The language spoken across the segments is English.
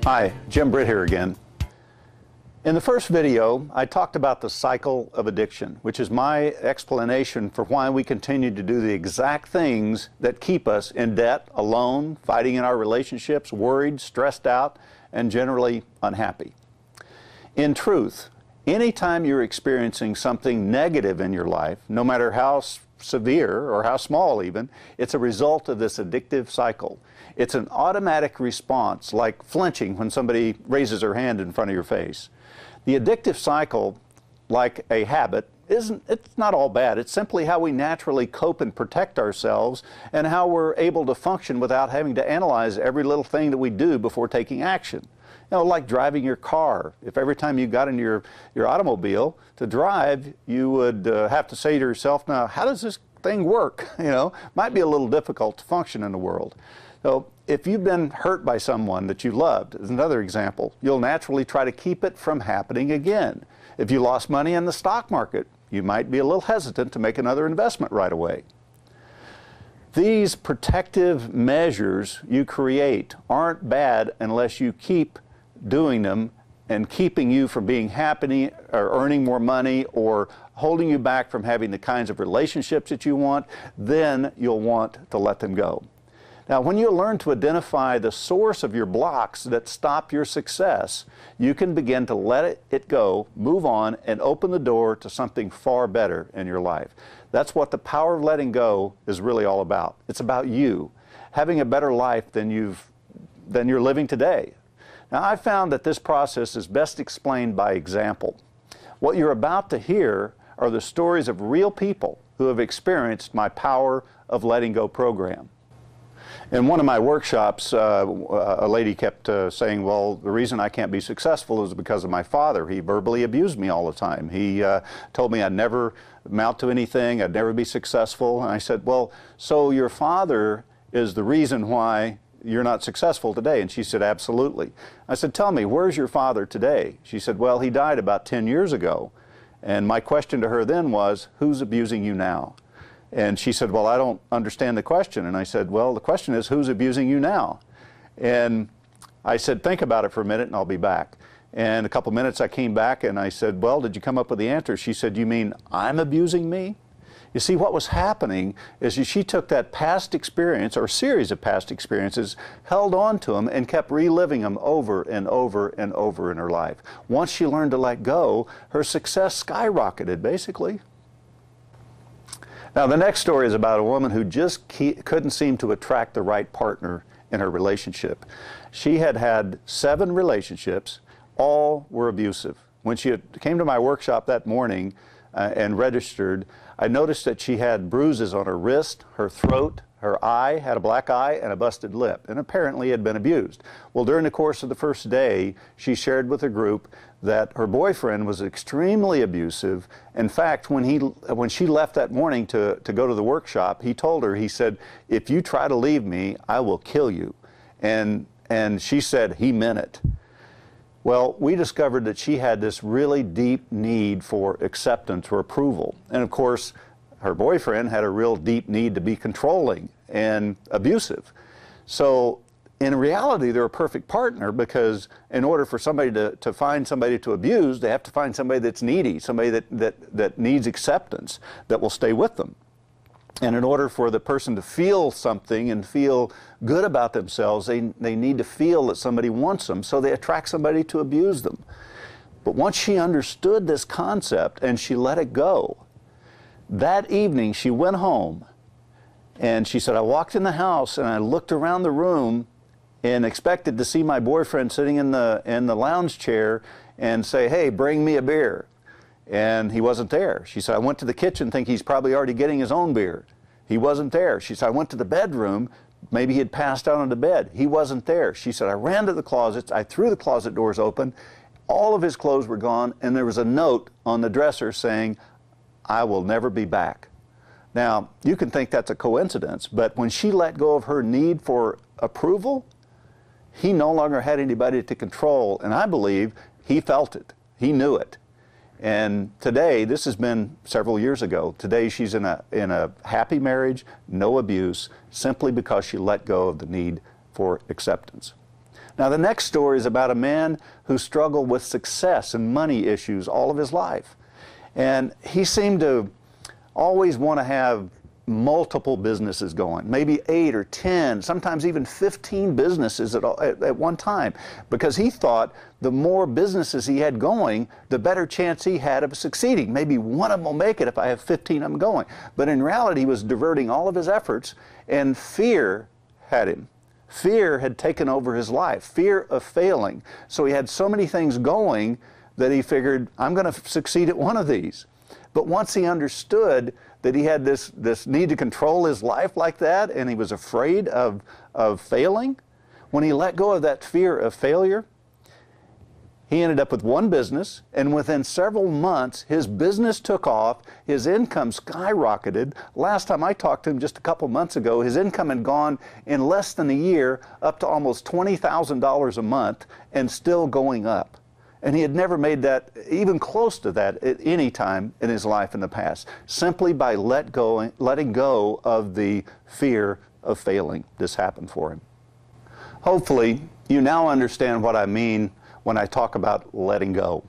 Hi, Jim Britt here again. In the first video, I talked about the cycle of addiction, which is my explanation for why we continue to do the exact things that keep us in debt, alone, fighting in our relationships, worried, stressed out, and generally unhappy. In truth, anytime you're experiencing something negative in your life, no matter how severe or how small even, it's a result of this addictive cycle. It's an automatic response, like flinching when somebody raises their hand in front of your face. The addictive cycle, like a habit, it's not all bad. It's simply how we naturally cope and protect ourselves and how we're able to function without having to analyze every little thing that we do before taking action. You know, like driving your car. If every time you got into your automobile to drive, you would have to say to yourself, now, how does this thing work? You know, might be a little difficult to function in the world. So if you've been hurt by someone that you loved, as another example, you'll naturally try to keep it from happening again. If you lost money in the stock market, you might be a little hesitant to make another investment right away. These protective measures you create aren't bad unless you keep doing them and keeping you from being happy or earning more money or holding you back from having the kinds of relationships that you want. Then you'll want to let them go. Now, when you learn to identify the source of your blocks that stop your success, you can begin to let it go, move on, and open the door to something far better in your life. That's what the power of letting go is really all about. It's about you having a better life than you're living today. Now, I found that this process is best explained by example. What you're about to hear are the stories of real people who have experienced my Power of Letting Go program. In one of my workshops, a lady kept saying, well, the reason I can't be successful is because of my father. He verbally abused me all the time. He told me I'd never amount to anything, I'd never be successful. And I said, well, so your father is the reason why you're not successful today? And she said, absolutely. I said, tell me, where's your father today? She said, well, he died about 10 years ago. And my question to her then was, who's abusing you now? And she said, well, I don't understand the question. And I said, well, the question is, who's abusing you now? And I said, think about it for a minute and I'll be back. And a couple minutes I came back and I said, well, did you come up with the answer? She said, you mean I'm abusing me? You see, what was happening is she took that past experience or series of past experiences, held on to them, and kept reliving them over and over and over in her life. Once she learned to let go, her success skyrocketed, basically. Now, the next story is about a woman who just couldn't seem to attract the right partner in her relationship. She had had 7 relationships. All were abusive. When she came to my workshop that morning and registered, I noticed that she had bruises on her wrist, her throat, her eye, had a black eye, and a busted lip, and apparently had been abused. Well, during the course of the first day, she shared with the group that her boyfriend was extremely abusive. In fact, when she left that morning to go to the workshop, he told her, he said, if you try to leave me, I will kill you. And she said, he meant it. Well, we discovered that she had this really deep need for acceptance or approval. And of course, her boyfriend had a real deep need to be controlling and abusive. So in reality, they're a perfect partner, because in order for somebody to find somebody to abuse, they have to find somebody that's needy, somebody that needs acceptance, that will stay with them. And in order for the person to feel something and feel good about themselves, they need to feel that somebody wants them, so they attract somebody to abuse them. But once she understood this concept and she let it go, that evening she went home and she said, I walked in the house and I looked around the room and expected to see my boyfriend sitting in the lounge chair and say, hey, bring me a beer. And he wasn't there. She said, I went to the kitchen thinking he's probably already getting his own beer. He wasn't there. She said, I went to the bedroom. Maybe he had passed out on the bed. He wasn't there. She said, I ran to the closets. I threw the closet doors open. All of his clothes were gone, and there was a note on the dresser saying, I will never be back. Now, you can think that's a coincidence, but when she let go of her need for approval, he no longer had anybody to control, and I believe he felt it. He knew it. And today, this has been several years ago, today she's in a happy marriage, no abuse, simply because she let go of the need for acceptance. Now, the next story is about a man who struggled with success and money issues all of his life. And he seemed to always want to have multiple businesses going, maybe 8 or 10, sometimes even 15 businesses at one time, because he thought the more businesses he had going, the better chance he had of succeeding. Maybe one of them will make it if I have 15 of them going. But in reality, he was diverting all of his efforts, and fear had him. Fear had taken over his life, fear of failing. So he had so many things going that he figured, I'm going to succeed at one of these. But once he understood that he had this need to control his life like that, and he was afraid of failing, when he let go of that fear of failure, he ended up with one business, and within several months, his business took off, his income skyrocketed. Last time I talked to him just a couple months ago, his income had gone in less than a year up to almost $20,000 a month and still going up. And he had never made that, even close to that, at any time in his life in the past, simply by letting go of the fear of failing. This happened for him. Hopefully, you now understand what I mean when I talk about letting go.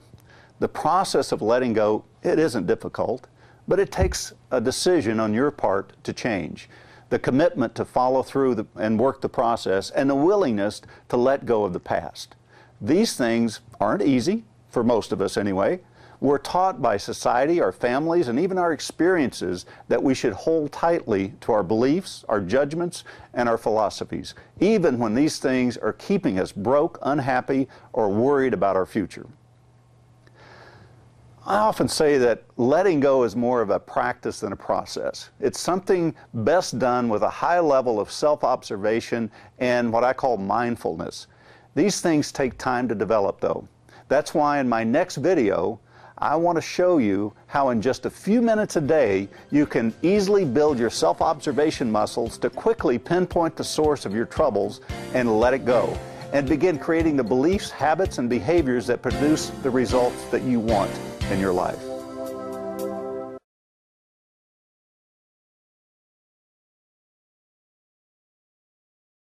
The process of letting go, it isn't difficult, but it takes a decision on your part to change. The commitment to follow through and work the process, and the willingness to let go of the past. These things aren't easy, for most of us anyway. We're taught by society, our families, and even our experiences that we should hold tightly to our beliefs, our judgments, and our philosophies, even when these things are keeping us broke, unhappy, or worried about our future. I often say that letting go is more of a practice than a process. It's something best done with a high level of self-observation and what I call mindfulness. These things take time to develop, though. That's why in my next video, I want to show you how in just a few minutes a day, you can easily build your self-observation muscles to quickly pinpoint the source of your troubles and let it go, and begin creating the beliefs, habits, and behaviors that produce the results that you want in your life.